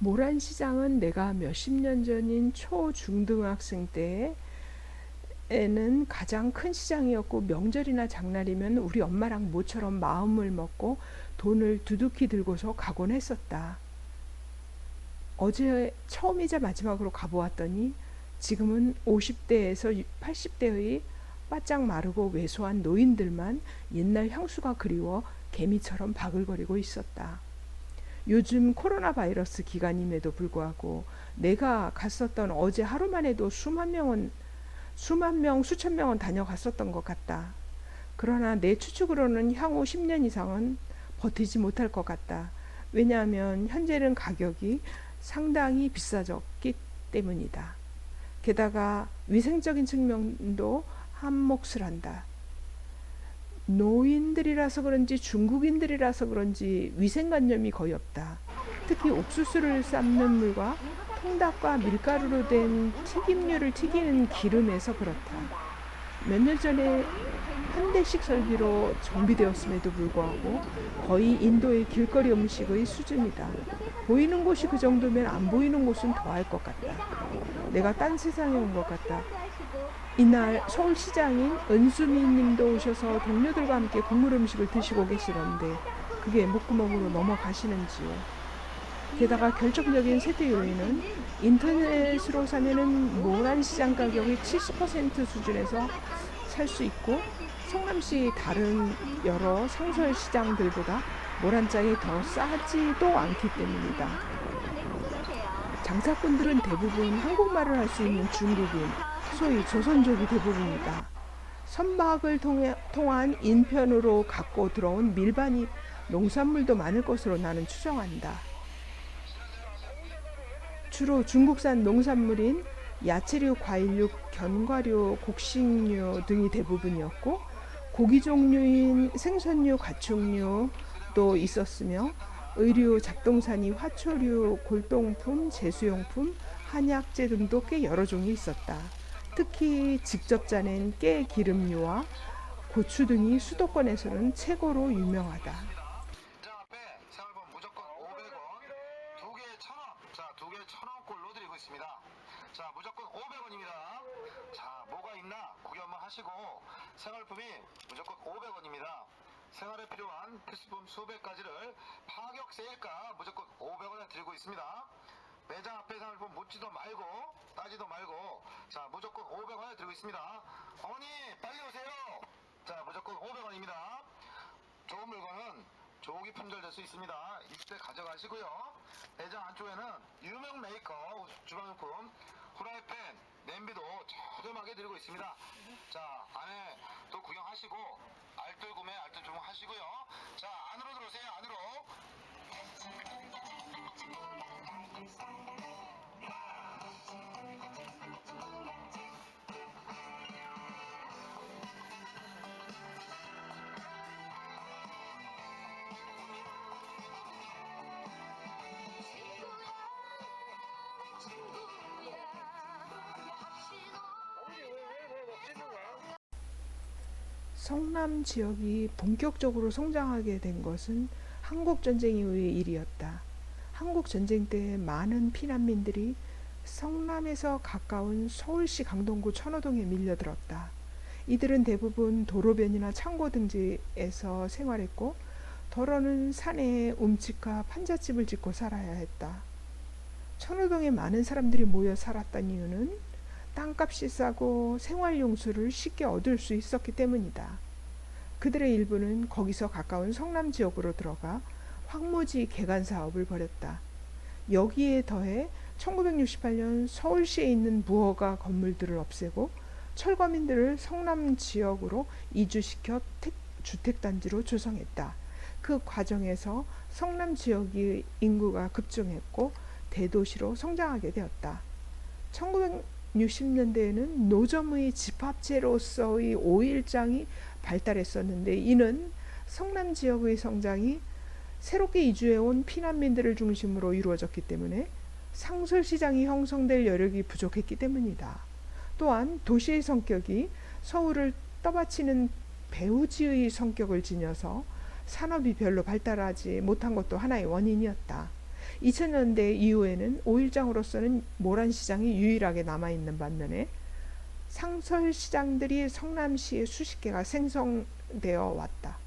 모란시장은 내가 몇십 년 전인 초중등학생 때에는 가장 큰 시장이었고, 명절이나 장날이면 우리 엄마랑 모처럼 마음을 먹고 돈을 두둑히 들고서 가곤 했었다. 어제 처음이자 마지막으로 가보았더니 지금은 50대에서 80대의 바짝 마르고 왜소한 노인들만 옛날 향수가 그리워 개미처럼 바글거리고 있었다. 요즘 코로나 바이러스 기간임에도 불구하고 내가 갔었던 어제 하루만 해도 수천 명은 다녀갔었던 것 같다. 그러나 내 추측으로는 향후 10년 이상은 버티지 못할 것 같다. 왜냐하면 현재는 가격이 상당히 비싸졌기 때문이다. 게다가 위생적인 측면도 한몫을 한다. 노인들이라서 그런지 중국인들이라서 그런지 위생관념이 거의 없다. 특히 옥수수를 삶는 물과 통닭과 밀가루로 된 튀김류를 튀기는 기름에서 그렇다. 몇 년 전에 현대식 설비로 정비되었음에도 불구하고 거의 인도의 길거리 음식의 수준이다. 보이는 곳이 그 정도면 안 보이는 곳은 더할 것 같다. 내가 딴 세상에 온 것 같다. 이날 서울시장인 은수미 님도 오셔서 동료들과 함께 국물 음식을 드시고 계시던데 그게 목구멍으로 넘어가시는지요. 게다가 결정적인 세대 요인은 인터넷으로 사면은 모란시장 가격이 70% 수준에서 살 수 있고, 성남시 다른 여러 상설시장들보다 모란장이 더 싸지도 않기 때문이다. 장사꾼들은 대부분 한국말을 할 수 있는 중국인, 소위 조선족이 대부분이다. 선박을 통한 인편으로 갖고 들어온 밀반입 농산물도 많을 것으로 나는 추정한다. 주로 중국산 농산물인 야채류, 과일류, 견과류, 곡식류 등이 대부분이었고, 고기 종류인 생선류, 가축류도 있었으며, 의류, 잡동사니, 화초류, 골동품, 제수용품, 한약재 등도 꽤 여러 종이 있었다. 특히 직접 짜낸 깨 기름류와 고추 등이 수도권에서는 최고로 유명하다. 생활비 무조건 500원, 두 개에 1,000원. 자, 두 개에 1,000원꼴로 드리고 있습니다. 자, 무조건 500원입니다. 자, 뭐가 있나 구경 한번 하시고, 생활품이 무조건 500원입니다. 생활에 필요한 필수품 수백 가지를 파격 세일가 무조건 500원에 드리고 있습니다. 매장 앞에 생활품 묻지도 말고 따지도 말고, 자, 무조건 500원에 드리고 있습니다. 어머니 빨리 오세요. 자, 무조건 500원입니다. 좋은 물건은 조기 품절될 수 있습니다. 이때 가져가시고요. 매장 안쪽에는 유명 메이커 주방용품, 후라이팬, 냄비도 저렴하게 드리고 있습니다. 자, 안에 또 구경하시고 알뜰 구매, 알뜰 주문하시고요. 자, 안으로 들어오세요. 안으로. 성남 지역이 본격적으로 성장하게 된 것은 한국전쟁 이후의 일이었다. 한국전쟁 때 많은 피난민들이 성남에서 가까운 서울시 강동구 천호동에 밀려들었다. 이들은 대부분 도로변이나 창고 등지에서 생활했고, 더러는 산에 움치카 판잣집을 짓고 살아야 했다. 천호동에 많은 사람들이 모여 살았던 이유는 땅값이 싸고 생활용수를 쉽게 얻을 수 있었기 때문이다. 그들의 일부는 거기서 가까운 성남 지역으로 들어가 황무지 개간 사업을 벌였다. 여기에 더해 1968년 서울시에 있는 무허가 건물들을 없애고 철거민들을 성남 지역으로 이주시켜 주택단지로 조성했다. 그 과정에서 성남 지역의 인구가 급증했고 대도시로 성장하게 되었다. 1960년대에는 노점의 집합체로서의 5일장이 발달했었는데, 이는 성남 지역의 성장이 새롭게 이주해온 피난민들을 중심으로 이루어졌기 때문에 상설시장이 형성될 여력이 부족했기 때문이다. 또한 도시의 성격이 서울을 떠받치는 배후지의 성격을 지녀서 산업이 별로 발달하지 못한 것도 하나의 원인이었다. 2000년대 이후에는 5일장으로서는 모란시장이 유일하게 남아있는 반면에 상설시장들이 성남시에 수십 개가 생성되어 왔다.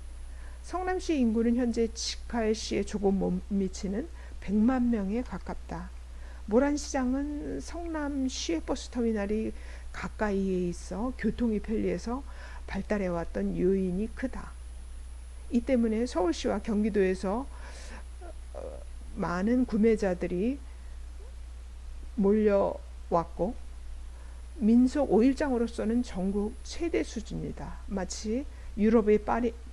성남시 인구는 현재 직할시에 조금 못 미치는 100만 명에 가깝다. 모란시장은 성남 시외버스터미널이 가까이에 있어 교통이 편리해서 발달해왔던 요인이 크다. 이 때문에 서울시와 경기도에서 많은 구매자들이 몰려왔고 민속 5일장으로서는 전국 최대 수준이다. 마치 유럽의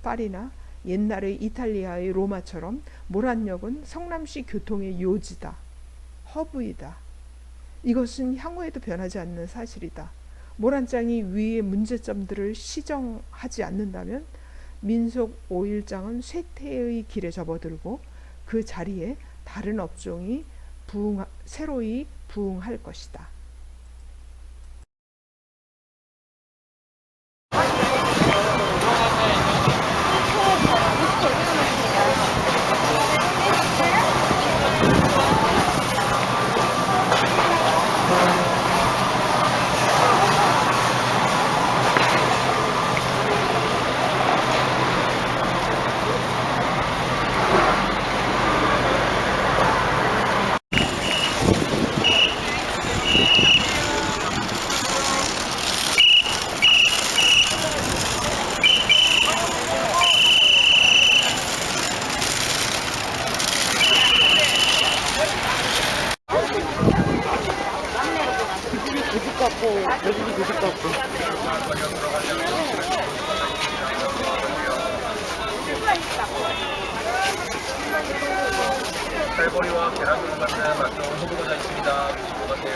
파리나 옛날의 이탈리아의 로마처럼 모란역은 성남시 교통의 요지다. 허브이다. 이것은 향후에도 변하지 않는 사실이다. 모란장이 위의 문제점들을 시정하지 않는다면 민속 5일장은 쇠퇴의 길에 접어들고 그 자리에 다른 업종이 새로이 부흥할 것이다. 살보리와 계란으로 만든 맛좋은 호두과자 있습니다. 드시고 가세요.